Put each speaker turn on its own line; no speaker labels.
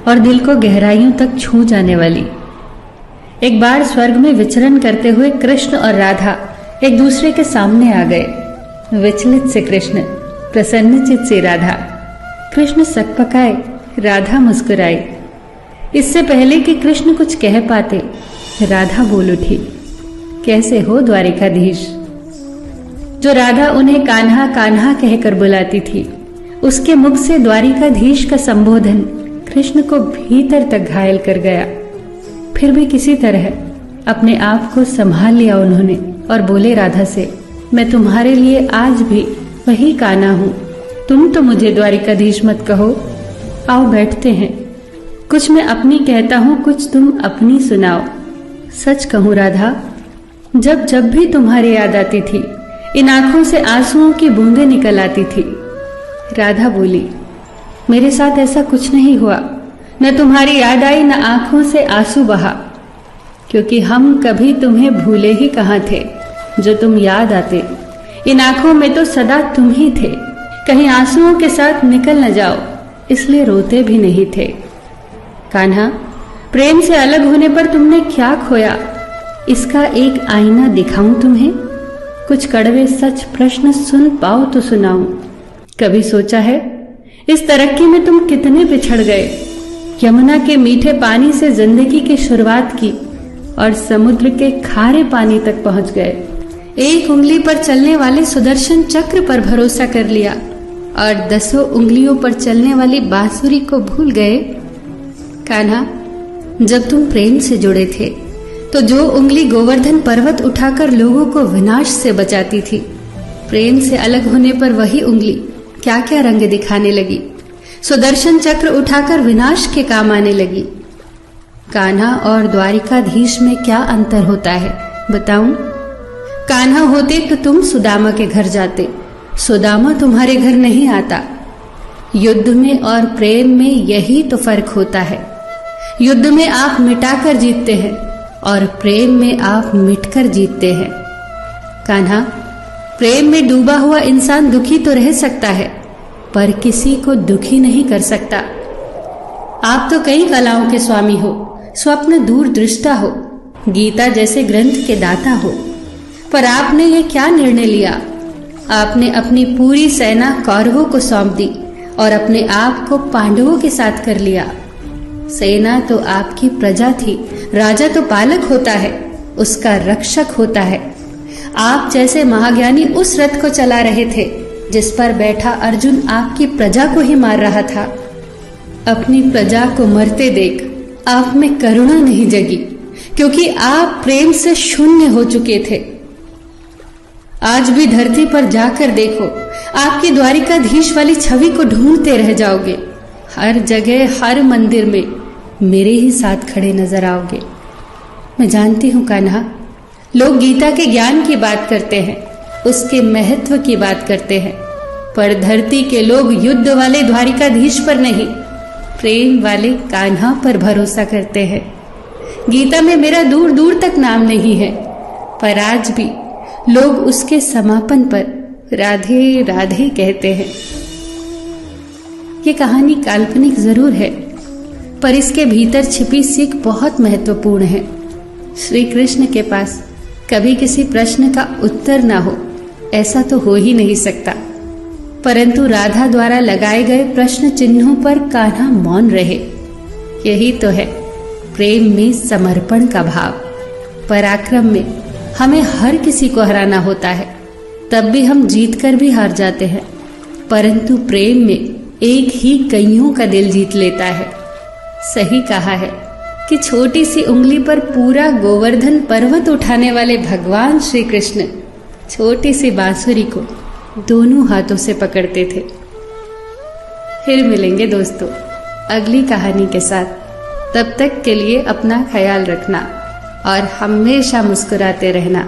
और दिल को गहराइयों तक छू जाने वाली। एक बार स्वर्ग में विचरण करते हुए कृष्ण और राधा एक दूसरे के सामने आ गए। विचलित से कृष्ण, प्रसन्नचित से राधा। कृष्ण सकपकाए, राधा मुस्कुराई। इससे पहले कि कृष्ण कुछ कह पाते, राधा बोल उठी, कैसे हो द्वारिकाधीश। जो राधा उन्हें कान्हा कान्हा कहकर बुलाती थी, उसके मुख से द्वारिकाधीश का संबोधन कृष्ण को भीतर तक घायल कर गया। फिर भी किसी तरह अपने आप को संभाल लिया उन्होंने और बोले राधा से, मैं तुम्हारे लिए आज भी वही कान्हा हूं। तुम तो मुझे द्वारिकाधीश मत कहो। आओ बैठते हैं, कुछ मैं अपनी कहता हूं, कुछ तुम अपनी सुनाओ। सच कहूं राधा, जब जब भी तुम्हारी याद आती थी, इन आंखों से आंसुओं की बूंदें निकल आती थी। राधा बोली, मेरे साथ ऐसा कुछ नहीं हुआ, न तुम्हारी याद आई न आंखों से आंसू बहा, क्योंकि हम कभी तुम्हें भूले ही कहाँ थे। जो तुम याद आते, इन आंखों में तो सदा तुम ही थे। कहीं आंसुओं के साथ निकल न जाओ, इसलिए रोते भी नहीं थे। कान्हा, प्रेम से अलग होने पर तुमने क्या खोया, इसका एक आईना दिखाऊं तुम्हें। कुछ कड़वे सच प्रश्न सुन पाओ तो सुनाऊं। कभी सोचा है इस तरक्की में तुम कितने पिछड़ गए। यमुना के मीठे पानी से जिंदगी की शुरुआत की और समुद्र के खारे पानी तक पहुंच गए। एक उंगली पर चलने वाले सुदर्शन चक्र पर भरोसा कर लिया और 10 उंगलियों पर चलने वाली बांसुरी को भूल गए। कान्हा, जब तुम प्रेम से जुड़े थे तो जो उंगली गोवर्धन पर्वत उठाकर लोगों को विनाश से बचाती थी, प्रेम से अलग होने पर वही उंगली क्या क्या रंग दिखाने लगी। सुदर्शन चक्र उठाकर विनाश के काम आने लगी। कान्हा और द्वारिकाधीश में क्या अंतर होता है बताऊं? कान्हा होते तो तुम सुदामा के घर जाते, सुदामा तुम्हारे घर नहीं आता। युद्ध में और प्रेम में यही तो फर्क होता है। युद्ध में आप मिटाकर जीतते हैं और प्रेम में आप मिटकर जीतते हैं। कान्हा, प्रेम में डूबा हुआ इंसान दुखी तो रह सकता है, पर किसी को दुखी नहीं कर सकता। आप तो कई कलाओं के स्वामी हो, स्वप्न दूरदृष्टा हो, गीता जैसे ग्रंथ के दाता हो, पर आपने ये क्या निर्णय लिया? आपने अपनी पूरी सेना कौरवों को सौंप दी और अपने आप को पांडवों के साथ कर लिया। सेना तो आपकी प्रजा थी, राजा तो पालक होता है, उसका रक्षक होता है। आप जैसे महाज्ञानी उस रथ को चला रहे थे जिस पर बैठा अर्जुन आपकी प्रजा को ही मार रहा था। अपनी प्रजा को मरते देख आप में करुणा नहीं जगी, क्योंकि आप प्रेम से शून्य हो चुके थे। आज भी धरती पर जाकर देखो, आपकी द्वारिकाधीश वाली छवि को ढूंढते रह जाओगे। हर जगह, हर मंदिर में मेरे ही साथ खड़े नजर आओगे। मैं जानती हूं कान्हा, लोग गीता के ज्ञान की बात करते हैं, उसके महत्व की बात करते हैं, पर धरती के लोग युद्ध वाले द्वारिकाधीश पर नहीं, प्रेम वाले कान्हा पर भरोसा करते हैं। गीता में मेरा दूर दूर तक नाम नहीं है, पर आज भी लोग उसके समापन पर राधे राधे कहते हैं। ये कहानी काल्पनिक जरूर है, पर इसके भीतर छिपी सीख बहुत महत्वपूर्ण है। श्री कृष्ण के पास कभी किसी प्रश्न का उत्तर ना हो, ऐसा तो हो ही नहीं सकता, परंतु राधा द्वारा लगाए गए प्रश्न चिन्हों पर कान्हा मौन रहे। यही तो है प्रेम में समर्पण का भाव। पराक्रम में हमें हर किसी को हराना होता है, तब भी हम जीत कर भी हार जाते हैं, परंतु प्रेम में एक ही कईयों का दिल जीत लेता है। सही कहा है कि छोटी सी उंगली पर पूरा गोवर्धन पर्वत उठाने वाले भगवान श्री कृष्ण छोटी सी बांसुरी को दोनों हाथों से पकड़ते थे। फिर मिलेंगे दोस्तों अगली कहानी के साथ। तब तक के लिए अपना ख्याल रखना और हमेशा मुस्कुराते रहना।